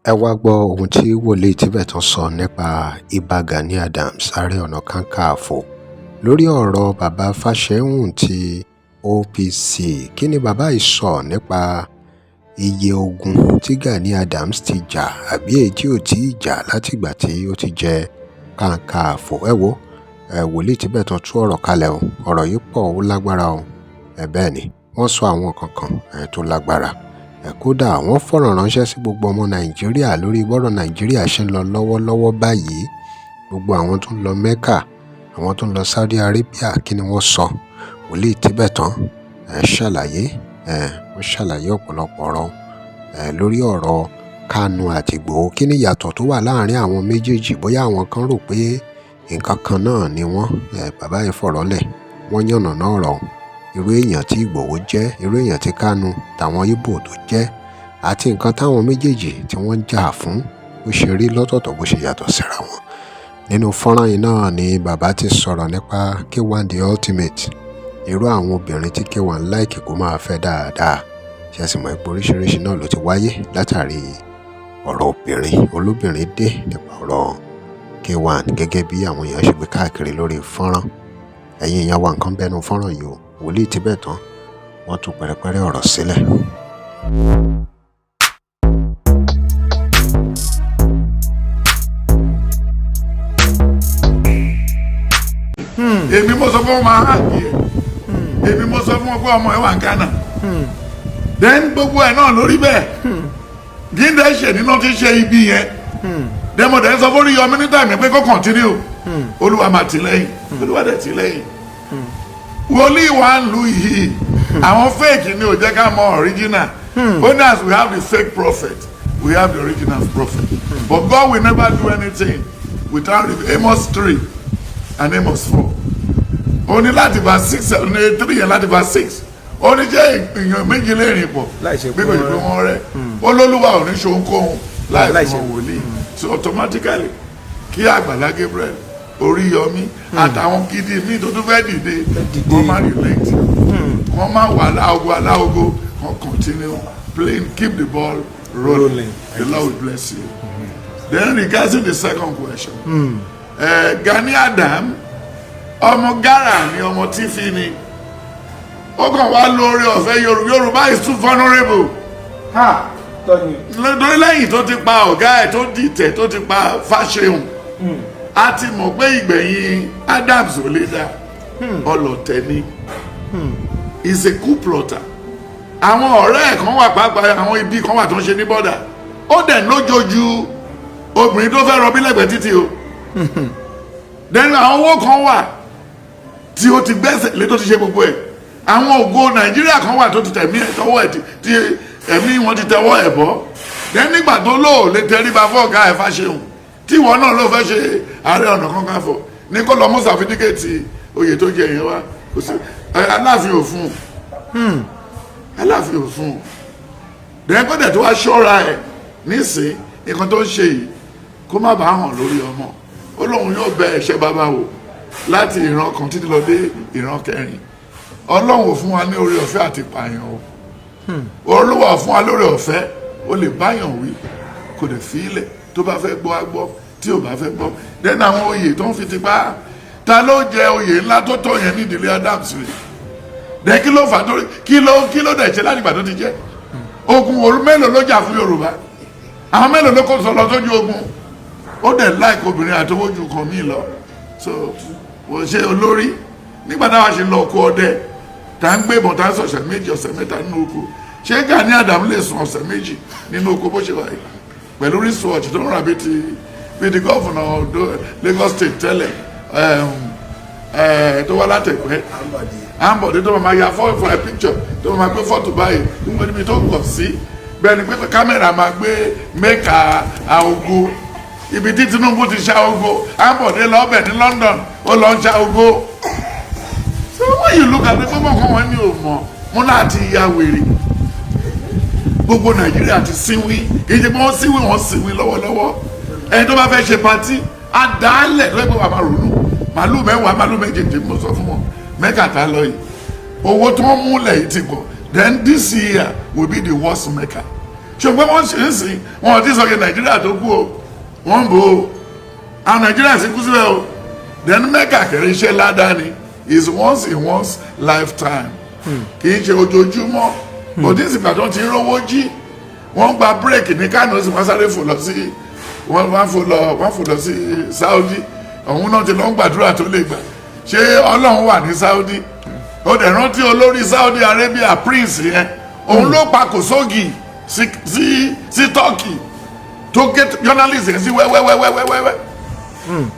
ẹ wá gbọ́ ohun tí wòlíì Tibetan sọ nípa Ìbà Gani Adams Ààrẹ Ọ̀nà Kakanfò lórí ọ̀rọ̀ bàbá Fáṣẹ̀hùn ti OPC. Kí ni bàbá yìí sọ nípa iye ogun tí Gani Adams ti jà àbí èyí tí ò tí ì jà látìgbà tí ó ti jẹ Kakanfò? Ẹ wo wòlíì Tibetan tú ọ̀rọ̀ kalẹ̀ o, ọ̀rọ̀ yìí pọ̀ ó lágbára o. Bẹ́ẹ̀ ni wọ́n sọ àwọn kankan tó lágbára. Kódà wọ́n fọ̀rọ̀ ránṣẹ́ sí gbogbo ọmọ Nàìjíríà lórí bọ́rọ̀ Nàìjíríà ṣe ń lọ lọ́wọ́lọ́wọ́ báyìí. Gbogbo àwọn tó ń lọ Mẹ́kà, àwọn tó ń lọ Saudi Arabia, kí ni wọ́n sọ? Wòlíì Tibetan ṣàlàyé ọ̀pọ̀lọpọ̀ ọ̀rọ̀ lórí ọ̀rọ̀ Kanu àti Igboho. Kí ni ìyàtọ̀ tó wà láàrin àwọn méjèèjì? Bóyá àwọn kan rò pé nǹkan kan náà ni wọ́n. Bàbá yìí fọ̀rọ̀ lẹ̀, wọ́n yànnàná ọ̀rọ̀ irú èèyàn tí Igboho jẹ́, irú èèyàn tí Kanu tàwọn Ìgbò tó jẹ́, àti nǹkan táwọn méjèèjì tí wọ́n ń jà fún bó ṣe rí lọ́tọ̀ọ̀tọ̀, bó ṣe yàtọ̀ síra wọn. Nínú fọ́nrán yìí náà ni bàbá ti sọ̀rọ̀ nípa K1 the ultimate, irú àwọn obìnrin tí K1 láìkì kó máa fẹ́ dáadáa. Ṣé ẹ sì mọ̀ pé oríṣiríṣi náà ló ti wáyé látàrí ọ̀rọ̀ obìnrin olóbìnrin dé nípa ọ̀rọ̀ K1 gẹ́gẹ́ bí àwọn èèyàn ṣe gbé káàkiri lórí fọ́nrán. Ẹ̀yin èèyàn wa nǹkan bẹ́nu fọ́nrán yìí o. Wòlíì Tibetan wọ́n tú pẹ̀rẹ̀pẹ̀rẹ̀ ọ̀rọ̀ sílẹ̀. Èmi mo sọ fún ọmọ àhàbí ẹ̀, èmi mo sọ fún ọmọ ọmọ ẹ̀ wà ní Ghana. Then gbogbo ẹ̀ náà lórí bẹ́ẹ̀ gíndé ṣe nínú ti ṣe ibi yẹn. Then mo dẹ̀ sọ fún Oríyọmí ní tàìmì pé kó continue. Olúwa máa tì lẹ́yìn, Olúwa dẹ̀ tì lẹ́yìn. Wòlíì wa ń lu yìí àwọn fake ni ò jẹ́ ká mọ original. Only as we have the fake prophet, we have the original prophet. But God will never do anything without Amos 3 and Amos 4. Ó ní láti verse 6 ní 3 yẹn láti verse 6. Ó ní jẹ́ èèyàn méjì lẹ́rìn pọ̀ bí kò jẹ́ pé wọ́n rẹ̀. Olólùwà ò ní ṣohunkóhun láì fún wọn wòlíì. So automatically kí Àgbàlá Gabriel, Oríyọmí àtàwọn gidi míì tó tún fẹ́ dìde wọ́n máa relate, wọ́n máa wà aláogo, wọ́n continue playing, keep the ball rolling. The Lord will bless you. Then regarding the second question, Gani Adams ọmọ Gara ni ọmọ Tífì ni, ó kàn wá lórí ọ̀fẹ́ Yorùbá is too vulnerable. Lórí lẹ́yìn tó ti pa ọ̀gá ẹ̀ tó dìtẹ̀ tó ti pa Fáṣẹ̀hùn, a ti mọ̀ pé ìgbẹ̀yìn Adams ò lè dá, ọlọ̀tẹ̀ ni, is a coup plotter. Àwọn ọ̀rẹ́ ẹ̀ kan wà pàápàá, àwọn ibi kan wà tó ń ṣe ní bọ́dà, ó dẹ̀ lójoojú obìnrin tó fẹ́ rọbí lẹ́gbẹ̀ẹ́ títì o. Then àwọn owó kan wà tí ó ti gbẹ́sẹ̀ lé tó ti ṣe gbogbo ẹ̀. Àwọn ògo Nàìjíríà kan wà tó ti tẹ̀mí ẹ̀ tọwọ́ ẹ̀ tí ẹ̀mí wọn ti tẹwọ́ ẹ̀ bọ́. Then nígbà tó lò lè tẹríba fún ọ̀gá ẹ̀ Fáṣẹ̀hùn, tí ìwọ náà ló fẹ́ ṣe Ààrẹ Ọ̀nà Kakanfò ní kó lọ mú sàfídíkèétì oyè tó jẹ yẹn wá. Kò sí Aláàfin ò fún un, Aláàfin ò fún un. Then kó dẹ̀ tó wá ṣọ́ra ẹ̀ nísìn nǹkan tó ń ṣe yìí kó má bàa hàn lórí ọmọ. Ó lóun yóò bẹ ẹ̀ṣẹ̀ bàbá wò láti ìran kan títí lọ dé ìran kẹrin. Ọlọ́run ò fún wa ní oore ọ̀fẹ́ àti pààyàn o. Olúwa fún wa lóore ọ̀fẹ́, ó lè báyàn wí kò lè fi ilẹ̀, tó bá fẹ́ gbọ́ á gbọ́, tí ò bá fẹ́ gbọ́. Then àwọn oyè tó ń fi tipá, ta ló jẹ oyè ńlá tó tọ́ yẹn ní ìdílé Adams rẹ̀? Then kí ló fà tó kí ló dẹ̀ ṣe láti ìgbà tó ti jẹ́? Ogun mélòó ló jà fún Yorùbá? Àwọn mélòó ló kó sọ lọ sójú ogun? Ó dẹ̀ láìkó obìnrin àtọwójú kan mí lọ. So wọ́n ṣe olórí nígbà táwa ṣe lọ oko ọdẹ tá ń gbé ìbọn tá ń sọ ọ̀sẹ̀ méjì ọ̀sẹ̀ mẹ́ta nínú oko. Ṣé Gani Adams lè sùn ọ̀sẹ̀ méjì nínú oko bó ṣe wà yìí pẹ̀lú research tó ń rà bí ti gọ́fúnà Lagos State tẹ́lẹ̀ tó wá látẹ̀pẹ́ Ambode tó máa ya fọ́ọ̀fọ́ picture tó máa gbé fọ́tò báyìí níbi tó kọ̀ sí bẹ́ẹ̀ ni pé kámẹ́rà máa gbé mẹ́ka àogo ibi tí Tinubu ti ṣá ogo, Ambode lọ́bẹ̀ ní London ó lọ ń ṣá ogo. So when you look at the gbogbo kan wọn ní o mọ̀ mú láti ya wèrè. Gbogbo Nàìjíríà ti sínwín, kì í ṣe pé wọ́n sínwín wọ́n sínwín lọ́wọ́lọ́wọ́. Ẹni tó bá fẹ́ ṣe patí àdáálẹ̀ tó yẹ pé wà máa ronú màálù mẹ́wàá màálù méjèèjì mo sọ fún wọn Mẹ́kà lọ yìí owó tó ń múlẹ̀ yìí ti pọ̀. Then this year will be the worst Mecca. ṣùgbọ́n wọ́n ṣe ń sìn wọn ti sọ pé Nàìjíríà tó kú o wọ́n ń bò ó àwọn Nàìjíríà sì kú síbẹ̀ o then Mecca kẹrin iṣẹ́ ládàá ni is once in one's lifetime kì í ṣe ojoojúmọ́ òdì ìsìnkà tó ti ń rówó jí wọ́n gba bírèkì ní Kánò sí wọ́n sáré fò lọ sí wọ́n fò lọ sí Saudi òun náà ti lọ ń gbàdúrà tó lè gbà ṣé Ọlọ́run wà ní Saudi ó dẹ̀ rántí olórí Saudi Arabia prince yẹn òun ló pa Khashoggi sí Turkey tó gé journalist yẹn sí wẹ́wẹ́wẹ́wẹ́wẹ́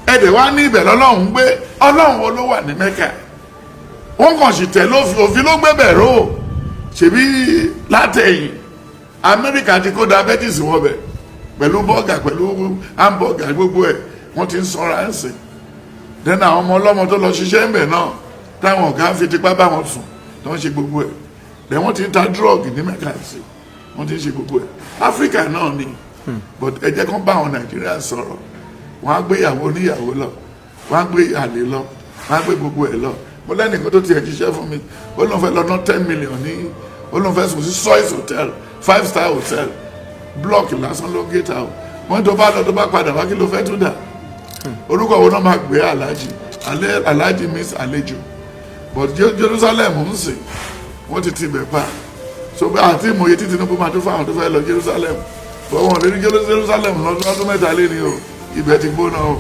ẹ̀dẹ̀ wá ní ibẹ̀ lọ́lọ́run gbé Ọlọ́run wo ló wà ní Mẹ́kà wọ́n kàn sì tẹ̀ òfin ló gbé bẹ̀rẹ̀ o ṣèbí látẹ̀yìn Amẹ́ríkà ti kó diabetes wọ́n bẹ̀ pẹ̀lú bọ́gà pẹ̀lú hamburger gbogbo ẹ̀ wọ́n ti ń sanra ẹ̀ sìn dẹ́nà àwọn ọmọ ọlọ́mọ tó lọ ṣiṣẹ́ ń bẹ̀ náà táwọn ọ̀gá fi tipá bá wọn sùn tó ń ṣe gbogbo ẹ̀ dẹ̀ wọ́n ti ń ta drug ní Mẹ́kà sí wọ́n ti ń ṣe gbogbo ẹ̀ Áfíríkà náà ni but ẹ jẹ́ kán bá àwọn Nàìjíríà sọ̀rọ̀ wọ́n á gbé ìyàwó oníyàwó lọ wọ́n á gbé àlè lọ wọ́n á gbé gbogbo ẹ̀ lọ mo lẹ́nìkan tó tiẹ̀ jíṣẹ́ fún mi ó lóun fẹ́ lọ ná 10 million ní ó lóun fẹ́ sùn sí Choice Hotel 5-star hotel block lásán ló gé ta o wọ́n tó bá lọ tó bá padà wá kí ló fẹ́ tún dà orúkọ wo náà máa gbé aláàjì miss àlejò but Jerusalem ń sìn wọ́n ti bẹ̀ pa so bí àti ìmòye tí Tinubu máa tó fáwọn tó fẹ́ lọ Jerusalem but wọn lè rí Jerusalem lọ́dún mẹ́ta lé ní o ibẹ̀ ti gbóná o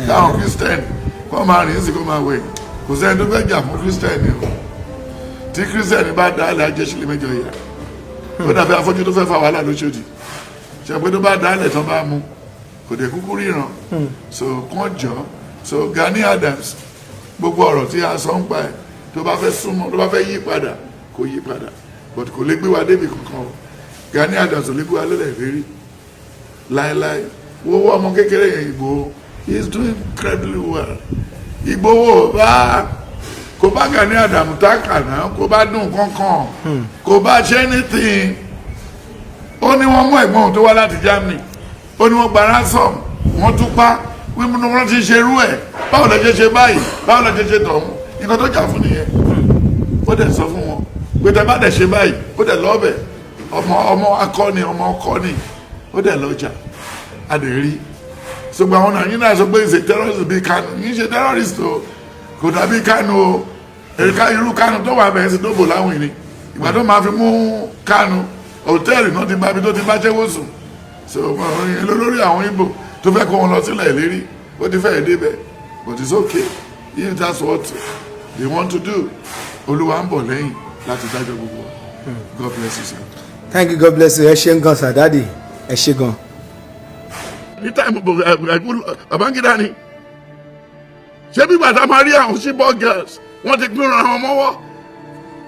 káwọn Christian kó máa rìn sí kó máa wẹ̀ kò sẹ́ni tó fẹ́ jà fún Christian ni o tí Christian bá dá ilẹ̀ ajẹ́sílẹ̀ mẹ́jọ yà ó dàbí afọ́jú tó fẹ́ fa wàhálà lóṣòdì ṣàpẹ́ tó bá dá ilẹ̀ tán bá mú kò dé kúkú ríran so kàn jọ so Gani Adams gbogbo ọ̀rọ̀ tí a sọ ń pa ẹ̀ tó bá fẹ́ súnmọ́ tó bá fẹ́ yí padà kò yí padà but kò lè gbé wa débi kankan o Gani Adams ò lè gbé wa lélẹ̀ rírí láéláé wo ọmọ kékeré yẹn Igboho he is doing incredibly well Igboho kò bá Gani Adams tákà náà kò bá dùn kankan kò bá ṣe anything ó ní wọ́n mú ẹ̀gbọ́n tó wá láti Germany ó ní wọ́n gba ransom wọ́n tún pa wọ́n ti ṣe irú ẹ̀ báwo lè ṣe báyìí báwo lè ṣe tọ̀hún nǹkan tó jà fún nìyẹn ó dẹ̀ sọ fún wọn pé tẹ bá dẹ̀ ṣe báyìí ó dẹ̀ lọ́ọ̀bẹ̀ ọmọ akọni ọmọ ọkọni ó dẹ̀ lọ́jà a dẹ̀ rí ṣùgbọ́n àwọn Nàìjíríà sọ pé ṣe terrorist bíi Kanu yìí ṣe terrorist o kò dàbí Kanu o irú Kanu tó wà bẹ̀rẹ̀ sí tó bò láwìn ni ìgbà tó máa fi mú Kanu hòtẹ́ẹ̀lì náà ti bá ibi tó ti bá ṣẹ́wó sùn so lórí àwọn Igbo tó fẹ́ kó wọn lọ sílẹ̀ ìlérí ó ti fẹ́ débẹ̀ but it's okay if that's what they want to do Olúwa ń bọ̀ lẹ́yìn láti dájọ́ gbogbo God bless you sir. Thank you, God bless you. Ẹ ṣé gan sir daddy ẹ ṣé gan. ní táìmù Babangida ni ṣé bí bàtà máa rí àwọn Chibok girls wọ́n ti pín àwọn mọ́wọ́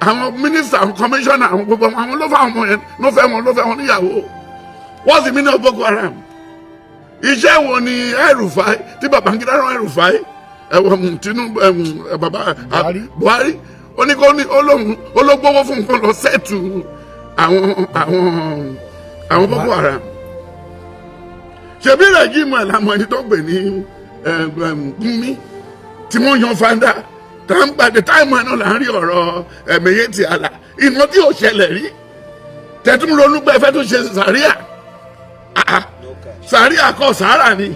àwọn mínísítà àwọn kọmíṣánná àwọn gbogbo àwọn ló fẹ́ àwọn ọmọ yẹn ló fẹ́ wọn níyàwó what's the meaning of Boko Haram iṣẹ́ wo ni El-Rufai tí Babangida rán El-Rufai Tinubu baba Buhari ó ní kó ní ológbówó fún nǹkan lọ sẹ́ẹ̀tù àwọn Boko Haram ṣebí rẹ̀jíìmù ẹ̀ làwọn ẹni tó gbè ní Gumi tí wọ́n yan fanda tá ń gbàdé táìmù ẹ̀ náà là ń rí ọ̀rọ̀ ẹ̀mẹ̀yẹ ti àlà iná tí ò ṣẹlẹ̀ rí tẹ̀tún ronú pé ẹ fẹ́ tó ṣe sàríà sàríà kọ́ sàárà ni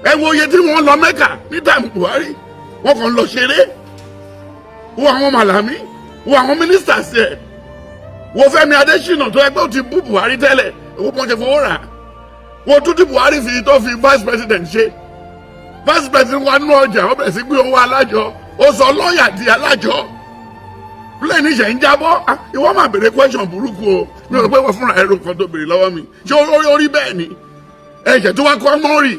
ẹ wo iye tí wọ́n lọ Mẹ́kà ní táìmù Buhari wọ́n kàn lọ ṣeré wo àwọn Màlàmí wo àwọn mínísítà sí ẹ̀ wo Fẹ́mi Adésínà tó ẹgbẹ́ ò ti bú Buhari tẹ́lẹ̀ owó pọ́n ṣe fowó rà wo tún tí Buhari fi tó fi vice president ṣe vice president wa nú ọjà ó bẹ̀rẹ̀ sí gbé owó alájọ ó sọ lọ́ọ̀yà di alájọ plane ṣe ń jábọ́ ìwọ́n máa béèrè question burúkú o mi ò rò pé wọ́n fúnra ẹ̀rọ kan tó béèrè lọ́wọ́ mi ṣé orí bẹ́ẹ̀ ni ẹ̀jẹ̀ tó wá kọ́ mọ́rì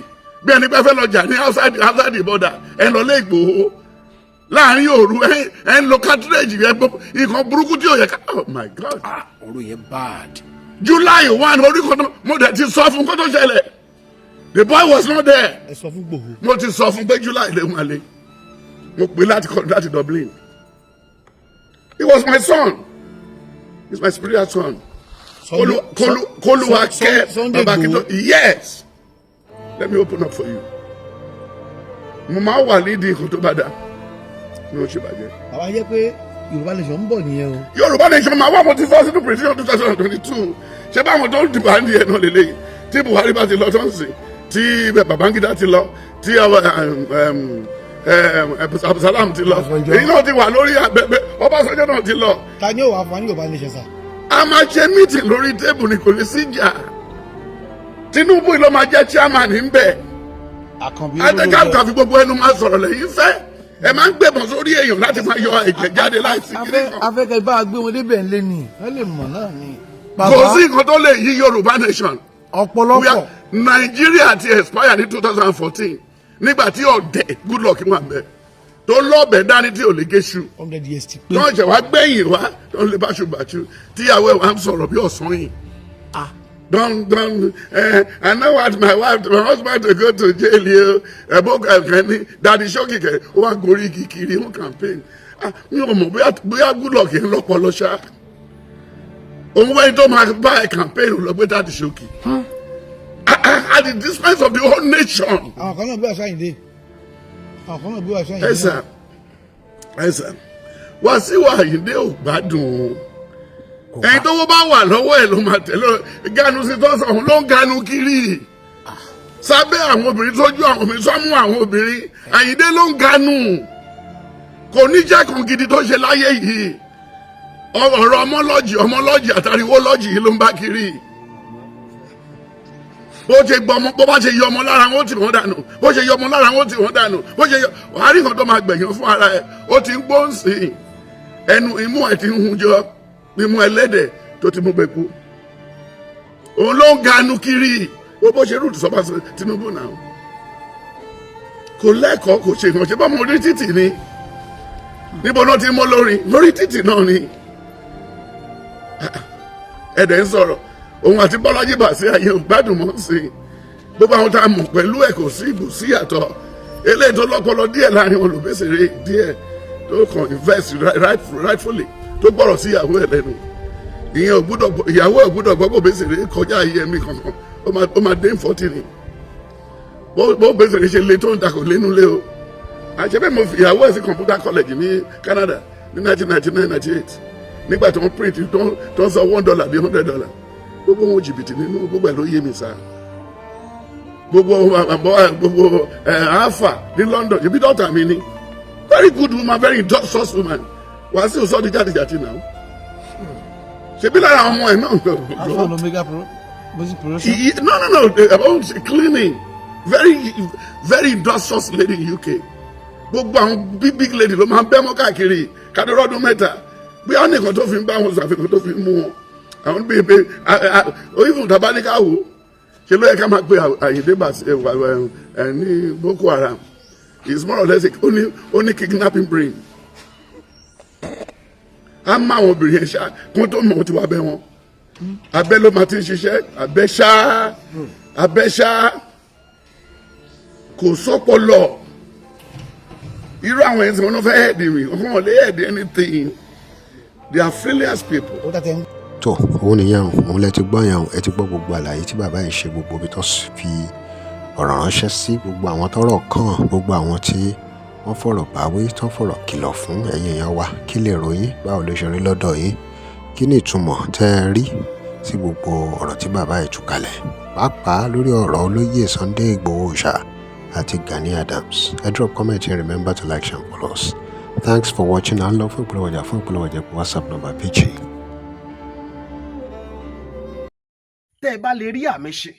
bí ẹni pẹ́ fẹ́ lọ jà ní outside the border ẹ̀ lọ lé Ìgbòho láàrin òru ẹ̀ ń lo cartridge yẹn ìkan burúkú tí ò yẹ ká oh my God. ọ̀rọ̀ yẹn bad. July 1 orí kan mo dẹ̀ ti sọ fún kó tó ṣẹlẹ̀ the boy was not there. ẹ sọ fún Ìgbòho. mo ti sọ fún pé July lè wọn lé mo pè láti Dublin. He was my son. He's my spiritual son. Koluwake Babakito. Yes. Let me open up for you. Mo máa wà nídìí nǹkan tó bá dà. Mi ò ṣe bàjẹ́. Bàbá yẹ pé Yorùbá nation ń bọ̀ nìyẹn o. Yorùbá nation máa wá mo ti sọ sínú prediction 2022 ṣé báwọn tó ń dìbò àǹdí ẹ̀ náà lélẹ́yìn tí Buhari bá ti lọ tó ń sìn tí Babangida ti lọ tí Abdulsalam ti lọ èyí náà ti wà lórí abẹ́bẹ́ Ọbásanjọ́ náà ti lọ. ta ni ó wà fún Yorùbá nation sà. a máa ṣe meeting lórí tébù ní kò ní sí ìjà Tinubu ló máa jẹ́ chairman ń bẹ̀. Adékàkà fi gbogbo ẹnu máa sọ̀rọ̀ lẹ́yìn fẹ́ ẹ máa ń gbẹ̀bọ̀n sórí èèyàn láti máa yọ ẹ̀jẹ̀ jáde láìsí kíní kan. afẹ́kẹ́ bá a gbé wọn débẹ̀ ńlẹ́ ni wọ́n lè mọ̀ náà ni. kò sí nǹkan tó lè yí Yorùbá nation. ọ̀pọ̀lọpọ̀. Nàìjíríà ti expire ní 2014 nígbà tí ọ̀dẹ̀ Goodluck wà bẹ́ẹ̀ tó lọ́ọ̀bẹ̀ dání tí ò lè gé ṣu. 100 years ti pé. tó ń ṣe wá gbẹ̀yìn wá tó ń lè báṣubàṣu tíyàwó ẹ̀ wá ń sọ̀rọ̀ bí ọ̀sán yìí. Don't, I know what my husband to go to jail here. Daddy Shoki ke, ó wá gorí kiri on campaign. Mi ò mọ̀ bóyá Goodluck yẹn lọ́pọlọ ṣá. Òun wẹ́n tó máa bá ẹ̀ campaign lọ pé Daddy Shoki. At the expense of the whole nation. Àwọn kan náà bí àṣà yìí dé. Àwọn kan náà bí àṣà yìí dé. Ẹ̀sà, Wasiu Ayinde ò gbádùn o. Ẹni tó bá wà lọ́wọ́ ẹ̀ ló máa tẹ̀lé Ganu sí tó sọ̀hún ló ń ganu kiri sábẹ́ àwọn obìnrin tójú àwọn obìnrin sọ́mú àwọn obìnrin Àyìndé ló ń ganu kò ní jẹ́ kan gidi tó ṣe láyé yìí ọ̀rọ̀ ọmọlọ́jì àtàríwó lọ́jì yìí ló ń bá kiri bó bá ṣe yọ ọmọ lára wọn ó tì wọ́n dànù bó ṣe yọ ọmọ lára wọn ó tì wọ́n dànù bó ṣe yọ wàhálì kan tó máa gbẹ̀yàn fún ara ẹ̀ ó ti ń gbóǹsì ẹnu imú ẹ̀ ti ń hun jọ mímú ẹlẹ́dẹ̀ tó ti mú bẹ kú òun ló ń ganu kiri bó ṣe rúùtù sọ́ba Tinubu náà kò lẹ́kọ̀ọ́ kò ṣe ìrànṣẹ́ bá mo rí títì ni níbo náà ti mọ́ lórí títì náà ni ẹ̀dẹ̀ ń sọ̀rọ̀ òun àti Bọ́lájí Bàsí ayé ògbádùn mọ́ sí i gbogbo àwọn tá a mọ̀ pẹ̀lú ẹ̀ kò sí ìbò sí yàtọ̀ eléyìí tó lọ́pọlọ díẹ̀ láàrin olùbẹ́sẹ̀rẹ̀ díẹ̀ tó kàn invest rightfully tó gbọ́rọ̀ sí ìyàwó ẹ̀ lẹ́nu ìyẹn ìyàwó ẹ̀ gbọ́dọ̀ gbọ́ bó bẹ́sẹ̀rẹ̀ kọjá ayé ẹ̀mí kankan ó máa dé fọ́tì ni bó bẹ́sẹ̀rẹ̀ ṣe le tó ń dakò lẹ́nu lé o àṣẹbẹ́ mo fi ìyàwó ẹ̀ sí computer college ní Canada ní 1999-98 nígbà tó ń print tó ń sọ $1 bí $100 gbogbo wọn jìbìtì nínú gbogbo ẹ̀ ló yé mi sáà gbogbo alpha ní London ibi dọ́tà mi ni very good woman very industrious woman Wasiu sọ di jáde náà ṣebí lára ọmọ ẹ náà. alpha and omega music production. no about cleaning very industrious lady in UK gbogbo àwọn big lady ló máa ń bẹ́ mọ́ káàkiri kádọ́rọ́ ọdún mẹ́ta bí wọ́n nìkan tó fi ń bá wọn ṣàfihàn tó fi ń mú wọn àwọn bíi pé oyinfun tabaníkà wò ṣe ló yẹ ká máa pe Àyìndé ní Boko Haram is more or less ó ní kidnapping brain a má àwọn obìnrin yẹn ṣá kó tó mọ̀ tí wàá bẹ́ wọn abẹ́ ló máa ti ń ṣiṣẹ́ abẹ́ ṣá kò sọ́pọ̀lọ̀ irú àwọn ẹ̀sìn wọn fẹ́ ẹ̀dì mi wọn lè ẹ̀dì anything they are failures people. tó òun nìyẹn òun lẹ ti gbọ́ yẹn ẹ ti gbọ́ gbogbo àlàyé tí bàbá yìí ṣe gbogbo ibi tó fi ọ̀rọ̀ ránṣẹ́ sí gbogbo àwọn tọ́rọ̀ kàn gbogbo àwọn tí wọ́n fọ̀rọ̀ báwí tó fọ̀rọ̀ kìlọ̀ fún ẹ̀yin èèyàn wa kí lè ròyìn báwo ló ṣe rí lọ́dọ̀ yín kí ni ìtumọ̀ tẹ́ ẹ rí sí gbogbo ọ̀rọ̀ tí bàbá yìí tú kalẹ̀ pàápàá lórí ọ̀rọ̀ olóyè Sunday Igboho ṣá àti Gani Adams ẹ drop comment and remember to like and follow us. Thanks for watching. I love fún ìpolówó WhatsApp number page. tẹ́ ẹ bá lè rí àmì ṣe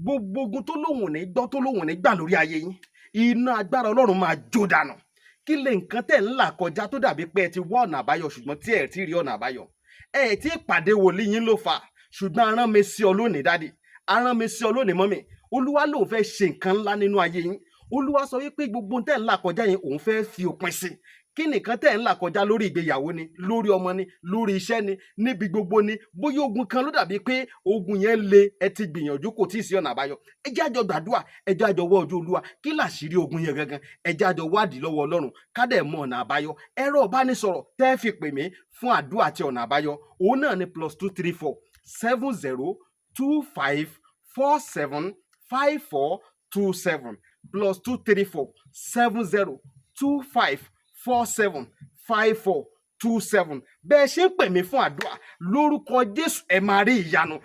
gbogbo ogun tó lóhùn ní gbọ́ tó lóhùn ní gbà lórí ayé yín iná agbára Ọlọ́run máa jó dànù kí lè nǹkan tẹ̀ ń là kọjá tó dàbí pé ẹ ti wá ọ̀nà àbáyọ ṣùgbọ́n tí ẹ ti rí ọ̀nà àbáyọ ẹ ti pàdé wòlíì yín ló fà ṣùgbọ́n arán mi sí ọ lónìí dádì arán mi sí ọ lónìí mọ́mì Olúwa lòun fẹ́ ṣe nǹkan ńlá nínú ayé yín Olúwa sọ wípé gbogbo tẹ̀ ń là kọjá yẹn òun fẹ́ fi òpin sí kí nìkan tẹ̀ ń là kọjá lórí ìgbéyàwó ni lórí ọmọ ni lórí iṣẹ́ ni níbi gbogbo ni bóyá ogun kan ló dàbí pé ogun yẹn le ẹ ti gbìyànjú kò tí ì sí ọ̀nà àbáyọ ẹ jẹ́ àjọ gbàdúrà ẹ jẹ́ àjọ wá ojú Olúwa kí làṣírí ogun yẹn gangan ẹ jẹ́ àjọ wádìí lọ́wọ́ Ọlọ́run ká dẹ̀ mọ ọ̀nà àbáyọ ẹ̀rọ ìbánisọ̀rọ̀ tẹ́ fi pè mí fún àdúrà àti ọ̀nà àbáyọ òun náà ni +234 7025 47 5427 +234 7025 47 54 27 bẹ́ẹ̀ ṣe ń pè mí fún àdúrà lórúkọ Jésù ẹ máa rí ìyanu